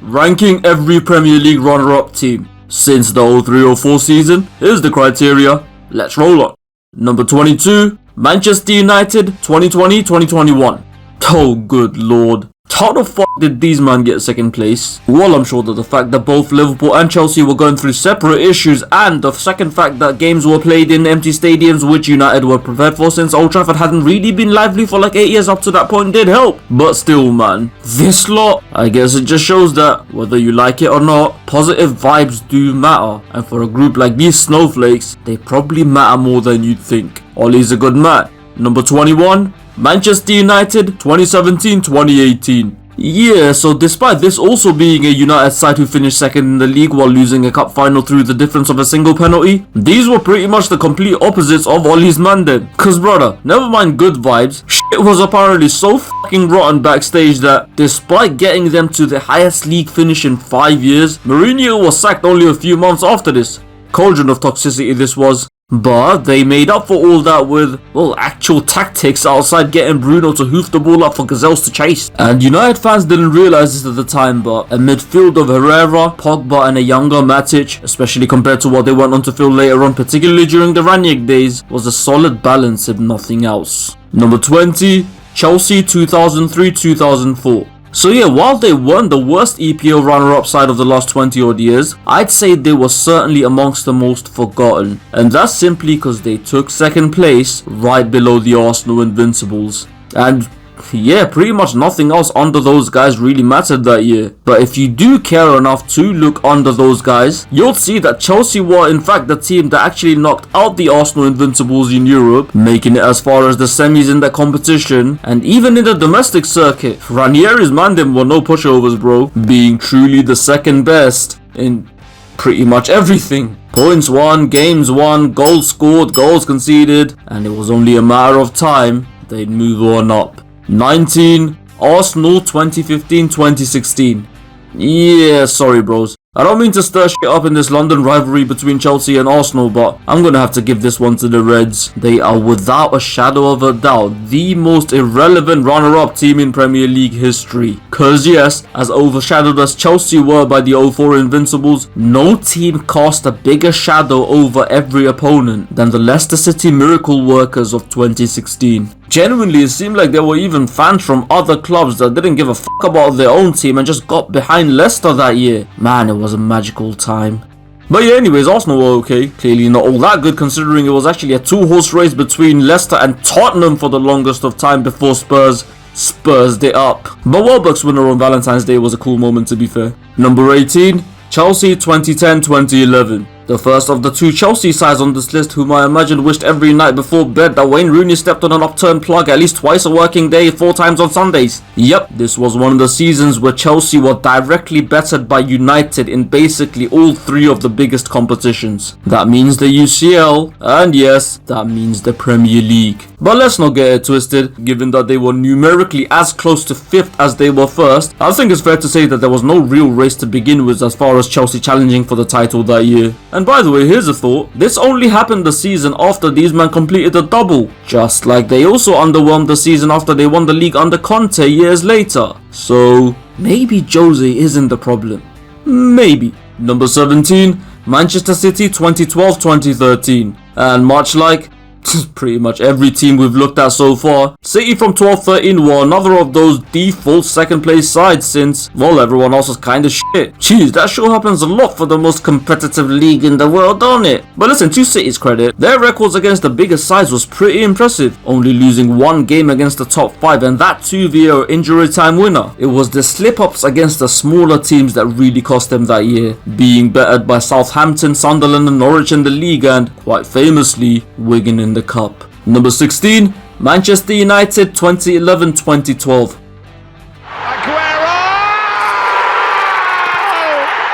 ranking every Premier League runner-up team since the 03-04 season. Here's the criteria. Let's roll on. Number 22, Manchester United 2020-2021. Oh, good lord. How the fuck did these men get second place? Well, I'm sure that the fact that both Liverpool and Chelsea were going through separate issues, and the second fact that games were played in empty stadiums, which United were prepared for since Old Trafford hadn't really been lively for like 8 years up to that point, did help. But still, man, this lot, I guess it just shows that whether you like it or not, positive vibes do matter. And for a group like these snowflakes, they probably matter more than you'd think. Ollie's a good man. Number 21, Manchester United 2017-2018. Yeah, so despite this also being a United side who finished second in the league while losing a cup final through the difference of a single penalty, these were pretty much the complete opposites of Ollie's man then. Cause brother, never mind good vibes, shit was apparently so fucking rotten backstage that despite getting them to the highest league finish in 5 years, Mourinho was sacked only a few months after this. Cauldron of toxicity this was. But they made up for all that with, well, actual tactics outside getting Bruno to hoof the ball up for Gazelles to chase. And United fans didn't realise this at the time, but a midfield of Herrera, Pogba and a younger Matic, especially compared to what they went on to fill later on, particularly during the Ranić days, was a solid balance if nothing else. Number 20, Chelsea 2003-2004. So yeah, while they weren't the worst EPL runner-up side of the last 20 odd years, I'd say they were certainly amongst the most forgotten. And that's simply because they took second place right below the Arsenal Invincibles. And yeah, pretty much nothing else under those guys really mattered that year. But if you do care enough to look under those guys, you'll see that Chelsea were in fact the team that actually knocked out the Arsenal Invincibles in Europe, making it as far as the semis in the competition, and even in the domestic circuit. Ranieri's man them were no pushovers, bro, being truly the second best in pretty much everything. Points won, games won, goals scored, goals conceded, and it was only a matter of time they'd move on up. 19, Arsenal 2015-2016. Yeah, sorry bros. I don't mean to stir shit up in this London rivalry between Chelsea and Arsenal, but I'm gonna have to give this one to the Reds. They are without a shadow of a doubt the most irrelevant runner-up team in Premier League history. Cause yes, as overshadowed as Chelsea were by the 04 Invincibles, no team cast a bigger shadow over every opponent than the Leicester City miracle workers of 2016. Genuinely, it seemed like there were even fans from other clubs that didn't give a fuck about their own team and just got behind Leicester that year. Man, it was a magical time. But yeah, anyways, Arsenal were okay. Clearly not all that good considering it was actually a two-horse race between Leicester and Tottenham for the longest of time before Spurs spursed it up. But Welbeck's winner on Valentine's Day was a cool moment, to be fair. Number 18, Chelsea 2010-2011. The first of the two Chelsea sides on this list whom I imagine wished every night before bed that Wayne Rooney stepped on an upturned plug at least twice a working day, 4 times on Sundays. Yep, this was one of the seasons where Chelsea were directly bettered by United in basically all 3 of the biggest competitions. That means the UCL, and yes, that means the Premier League. But let's not get it twisted, given that they were numerically as close to 5th as they were 1st, I think it's fair to say that there was no real race to begin with as far as Chelsea challenging for the title that year. And by the way, here's a thought, this only happened the season after these men completed a double, just like they also underwhelmed the season after they won the league under Conte years later. So maybe Jose isn't the problem. Maybe. Number 17, Manchester City 2012-2013. And much like pretty much every team we've looked at so far, City from 12-13 were another of those default second place sides since, well, everyone else was kinda shit. Jeez, that sure happens a lot for the most competitive league in the world, don't it? But listen, to City's credit, their records against the biggest sides was pretty impressive, only losing 1 game against the top 5 and that too via an injury time winner. It was the slip-ups against the smaller teams that really cost them that year, being bettered by Southampton, Sunderland and Norwich in the league and, quite famously, Wigan in the cup. Number 16, Manchester United 2011-2012.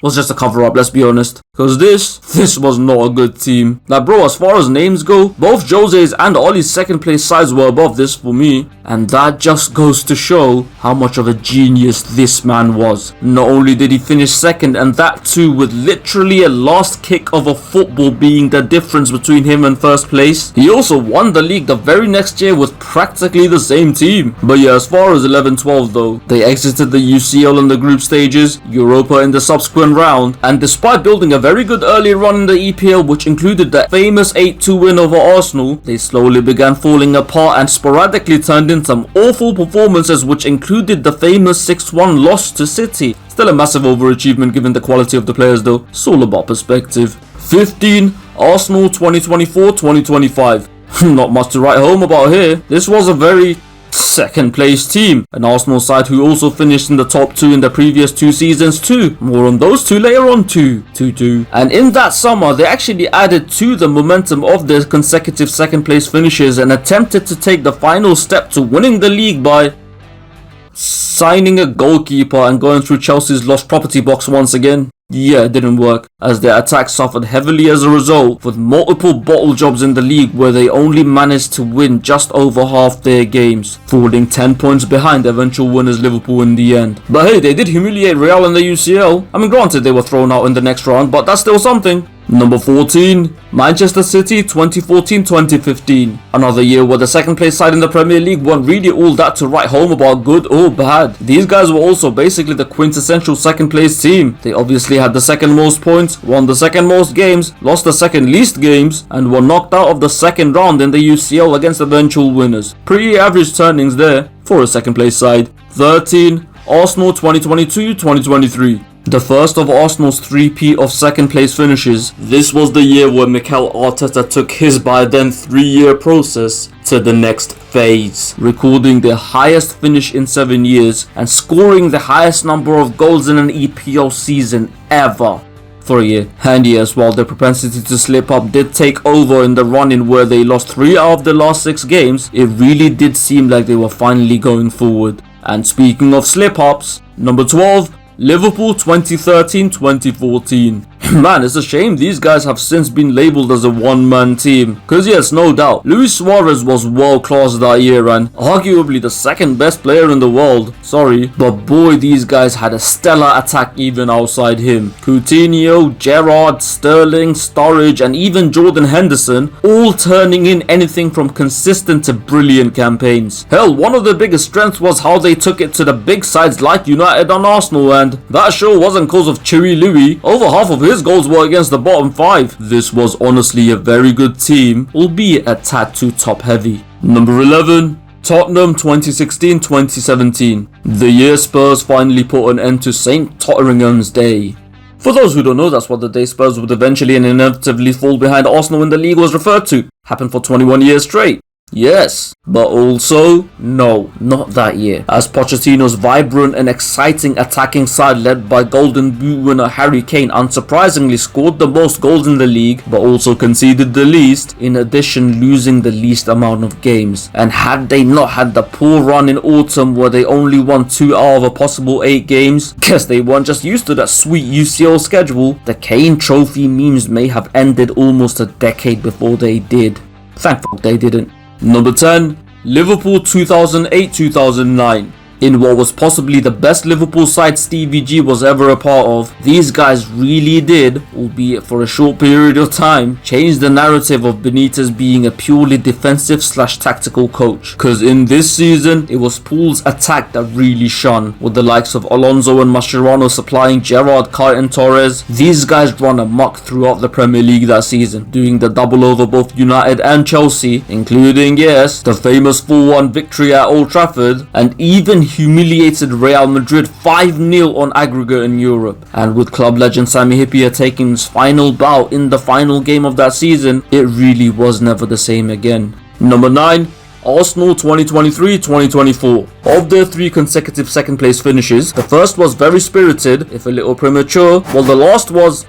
Was just a cover-up, let's be honest. Cause this was not a good team. Like bro, as far as names go, both Jose's and Ollie's second place sides were above this for me. And that just goes to show how much of a genius this man was. Not only did he finish second, and that too with literally a last kick of a football being the difference between him and first place, he also won the league the very next year with practically the same team. But yeah, as far as 11-12 though, they exited the UCL in the group stages, Europa in the subsequent round, and despite building a very good early run in the EPL, which included the famous 8-2 win over Arsenal, they slowly began falling apart and sporadically turned in some awful performances, which included the famous 6-1 loss to City. Still a massive overachievement given the quality of the players though. It's all about perspective. 15. Arsenal 2024-2025. Not much to write home about here. This was a very second place team, an Arsenal side who also finished in the top 2 in the previous 2 seasons too. More on those 2 later on too. And in that summer they actually added to the momentum of their consecutive second place finishes and attempted to take the final step to winning the league by signing a goalkeeper and going through Chelsea's lost property box once again. Yeah, it didn't work, as their attack suffered heavily as a result, with multiple bottle jobs in the league where they only managed to win just over half their games, falling 10 points behind eventual winners Liverpool in the end. But hey, they did humiliate Real in the UCL. I mean, granted they were thrown out in the next round, but that's still something. Number 14, Manchester City 2014-2015. Another year where the second place side in the Premier League weren't really all that to write home about, good or bad. These guys were also basically the quintessential second place team. They obviously had the second most points, won the second most games, lost the second least games, and were knocked out of the second round in the UCL against eventual winners. Pretty average turnings there for a second place side. 13, Arsenal 2022-2023. The first of Arsenal's three-peat of second place finishes. This was the year where Mikel Arteta took his by then 3-year process to the next phase, recording their highest finish in 7 years and scoring the highest number of goals in an EPL season ever for a year. And yes, while their propensity to slip up did take over in the run-in where they lost 3 out of the last 6 games, it really did seem like they were finally going forward. And speaking of slip-ups, number 12, Liverpool 2013-2014. Man, it's a shame these guys have since been labelled as a one-man team. Cause yes, no doubt, Luis Suarez was world class that year and arguably the second best player in the world. Sorry, but boy, these guys had a stellar attack even outside him. Coutinho, Gerrard, Sterling, Sturridge and even Jordan Henderson all turning in anything from consistent to brilliant campaigns. Hell, one of their biggest strengths was how they took it to the big sides like United and Arsenal, and that sure wasn't cause of Chewy Louis. Over half of his goals were against the bottom 5. This was honestly a very good team, albeit a tad too top heavy. Number 11, Tottenham 2016-2017. The year Spurs finally put an end to St. Totteringham's Day. For those who don't know, that's what the day Spurs would eventually and inevitably fall behind Arsenal in the league was referred to. Happened for 21 years straight. Yes, but also, no, not that year, as Pochettino's vibrant and exciting attacking side led by Golden Boot winner Harry Kane unsurprisingly scored the most goals in the league, but also conceded the least, in addition losing the least amount of games. And had they not had the poor run in autumn where they only won 2 out of a possible 8 games, guess they weren't just used to that sweet UCL schedule, the Kane Trophy memes may have ended almost a decade before they did. Thank fuck they didn't. Number 10, Liverpool 2008-2009. In what was possibly the best Liverpool side Stevie G was ever a part of, these guys really did, albeit for a short period of time, change the narrative of Benitez being a purely defensive / tactical coach. Cause in this season, it was Pool's attack that really shone, with the likes of Alonso and Mascherano supplying Gerrard, Kite and Torres. These guys run amok throughout the Premier League that season, doing the double over both United and Chelsea, including, yes, the famous 4-1 victory at Old Trafford, and even humiliated Real Madrid 5-0 on aggregate in Europe. And with club legend Sami Hyypiä taking his final bow in the final game of that season, it really was never the same again. Number 9, Arsenal 2023-2024. Of their 3 consecutive second place finishes, the first was very spirited, if a little premature, while the last was,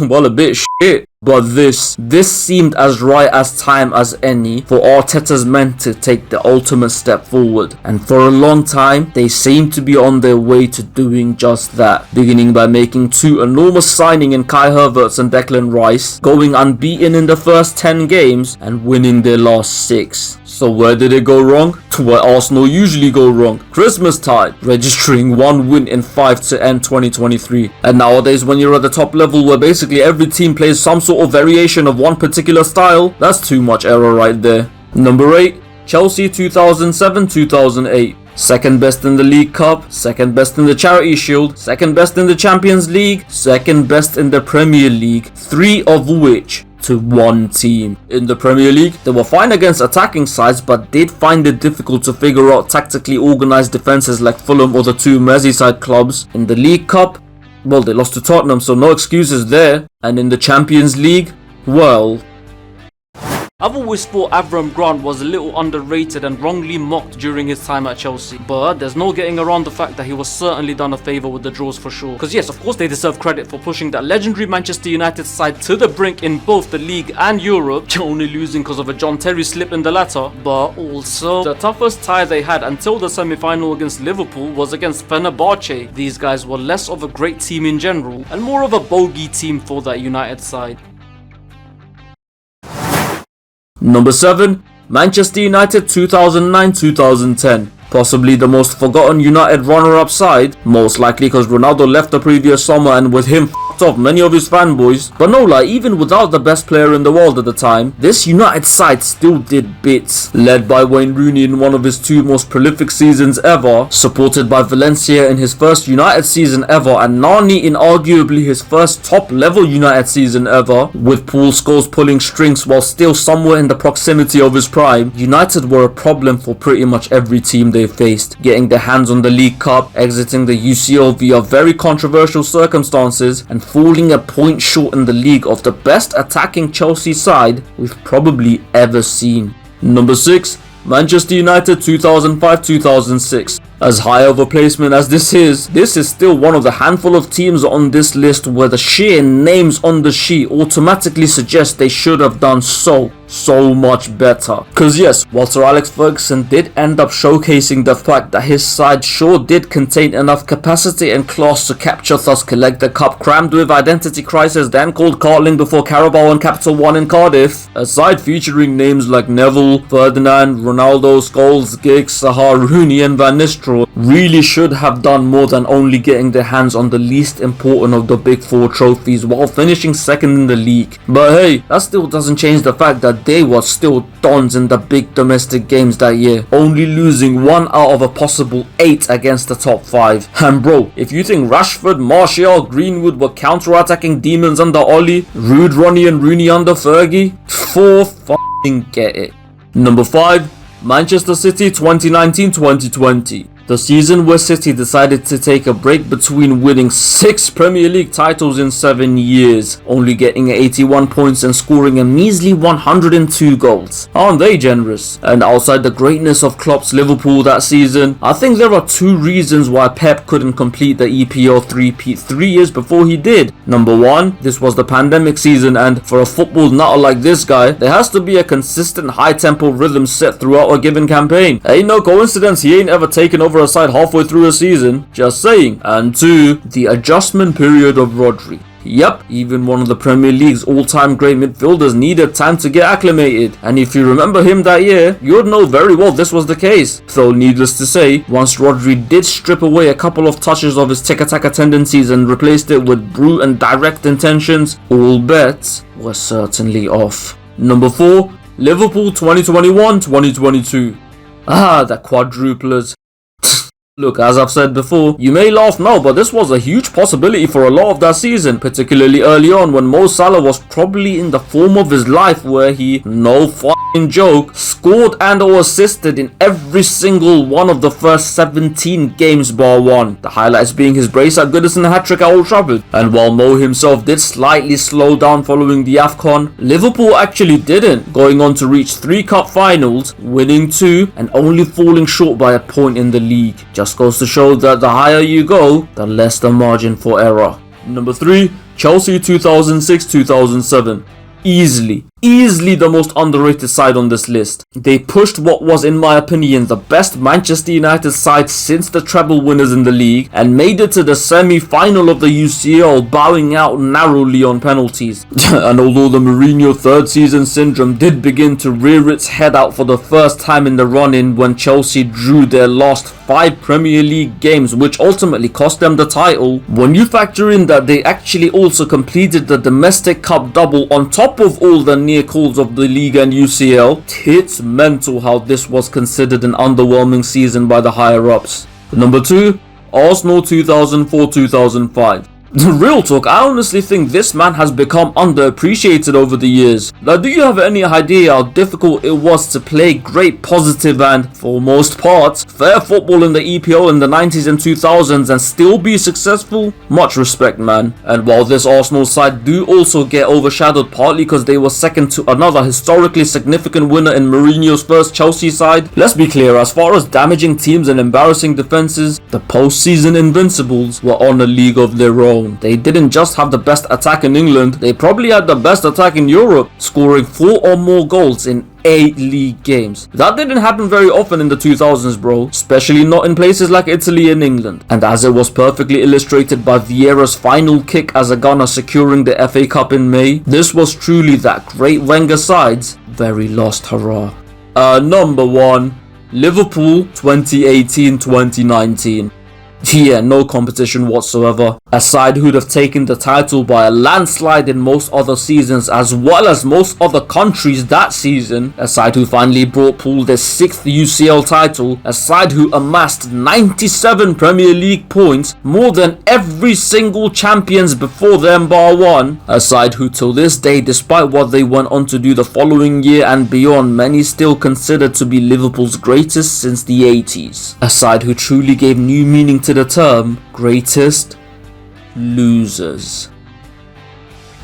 well, a bit shit. But this seemed as right as time as any for Arteta's men to take the ultimate step forward. And for a long time, they seemed to be on their way to doing just that. Beginning by making 2 enormous signings in Kai Havertz and Declan Rice, going unbeaten in the first 10 games, and winning their last 6. So where did it go wrong? To where Arsenal usually go wrong. Christmas time, registering 1 win in 5 to end 2023. And nowadays when you're at the top level where basically every team plays some sort of variation of one particular style, that's too much error right there. Number 8, Chelsea 2007-2008. Second best in the League Cup, second best in the Charity Shield, second best in the Champions League, second best in the Premier League, 3 of which to 1 team. In the Premier League, they were fine against attacking sides but did find it difficult to figure out tactically organised defences like Fulham or the 2 Merseyside clubs. In the League Cup, well, they lost to Tottenham, so no excuses there. And in the Champions League, well, I've always thought Avram Grant was a little underrated and wrongly mocked during his time at Chelsea, but there's no getting around the fact that he was certainly done a favour with the draws for sure. Because yes, of course they deserve credit for pushing that legendary Manchester United side to the brink in both the league and Europe, only losing because of a John Terry slip in the latter, but also the toughest tie they had until the semi-final against Liverpool was against Fenerbahce. These guys were less of a great team in general and more of a bogey team for that United side. Number 7, Manchester United 2009-2010. Possibly the most forgotten United runner-up side, most likely because Ronaldo left the previous summer and with him f***ed off many of his fanboys. But no lie, even without the best player in the world at the time, this United side still did bits. Led by Wayne Rooney in one of his 2 most prolific seasons ever, supported by Valencia in his first United season ever, and Nani in arguably his first top-level United season ever, with Paul Scholes pulling strings while still somewhere in the proximity of his prime. United were a problem for pretty much every team they faced, getting their hands on the League Cup, exiting the UCL via very controversial circumstances, and falling a point short in the league of the best attacking Chelsea side we've probably ever seen. Number 6, Manchester United 2005-2006. As high of a placement as this is still one of the handful of teams on this list where the sheer names on the sheet automatically suggest they should have done so much better. Cause yes, while Sir Alex Ferguson did end up showcasing the fact that his side sure did contain enough capacity and class to capture thus collect the cup crammed with identity crisis then called Carling before Carabao and Capital One in Cardiff, a side featuring names like Neville, Ferdinand, Ronaldo, Scholes, Giggs, Zaha, Rooney and Van Nistelrooy really should have done more than only getting their hands on the least important of the big 4 trophies while finishing second in the league. But hey, that still doesn't change the fact that they were still dons in the big domestic games that year, only losing 1 out of a possible 8 against the top 5. And bro, if you think Rashford, Martial, Greenwood were counter-attacking demons under Oli, Rude, Ronnie and Rooney under Fergie, get it. Number 5, Manchester City 2019-2020. The season where City decided to take a break between winning 6 Premier League titles in 7 years, only getting 81 points and scoring a measly 102 goals. Aren't they generous? And outside the greatness of Klopp's Liverpool that season, I think there are 2 reasons why Pep couldn't complete the EPL three-peat 3 years before he did. Number 1, this was the pandemic season, and for a football nutter like this guy, there has to be a consistent high-tempo rhythm set throughout a given campaign. Ain't no coincidence he ain't ever taken over a side halfway through a season, just saying. And 2, the adjustment period of Rodri. Yep, even one of the Premier League's all-time great midfielders needed time to get acclimated, and if you remember him that year, you would know very well this was the case. Though needless to say, once Rodri did strip away a couple of touches of his tiki-taka tendencies and replaced it with brute and direct intentions, all bets were certainly off. Number 4, Liverpool 2021-2022. The quadruplers. Look, as I've said before, you may laugh now, but this was a huge possibility for a lot of that season, particularly early on when Mo Salah was probably in the form of his life where he, no f***ing joke, scored and or assisted in every single one of the first 17 games bar one. The highlights being his brace at Goodison hat-trick at Old Trafford. And while Mo himself did slightly slow down following the AFCON, Liverpool actually didn't, going on to reach 3 cup finals, winning 2 and only falling short by a point in the league. Just goes to show that the higher you go, the less the margin for error. Number 3, Chelsea 2006-2007. easily the most underrated side on this list. They pushed what was, in my opinion, the best Manchester United side since the treble winners in the league and made it to the semi-final of the UCL, bowing out narrowly on penalties. And although the Mourinho third season syndrome did begin to rear its head out for the first time in the run-in when Chelsea drew their last 5 Premier League games, which ultimately cost them the title, when you factor in that they actually also completed the domestic cup double on top of all the near calls of the league and UCL, it's mental how this was considered an underwhelming season by the higher ups. Number 2, Arsenal 2004-2005. Real talk, I honestly think this man has become underappreciated over the years. Now, do you have any idea how difficult it was to play great, positive and, for most parts, fair football in the EPL in the 90s and 2000s and still be successful? Much respect, man. And while this Arsenal side do also get overshadowed partly because they were second to another historically significant winner in Mourinho's first Chelsea side, let's be clear, as far as damaging teams and embarrassing defenses, the postseason Invincibles were on a league of their own. They didn't just have the best attack in England, they probably had the best attack in Europe, scoring 4 or more goals in 8 league games. That didn't happen very often in the 2000s, bro, especially not in places like Italy and England. And as it was perfectly illustrated by Vieira's final kick as a gunner securing the FA Cup in May, this was truly that great Wenger side's very lost hurrah. Number 1, Liverpool 2018-2019. Yeah, no competition whatsoever. A side who'd have taken the title by a landslide in most other seasons as well as most other countries that season. A side who finally brought Poole their 6th UCL title. A side who amassed 97 Premier League points, more than every single champions before them bar one. A side who till this day, despite what they went on to do the following year and beyond, many still considered to be Liverpool's greatest since the 80s. A side who truly gave new meaning to the term greatest losers.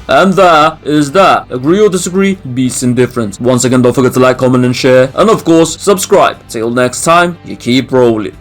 And that is that. Agree or disagree? Beats indifference. Once again, don't forget to like, comment and share, and of course subscribe. Till next time, you keep rolling.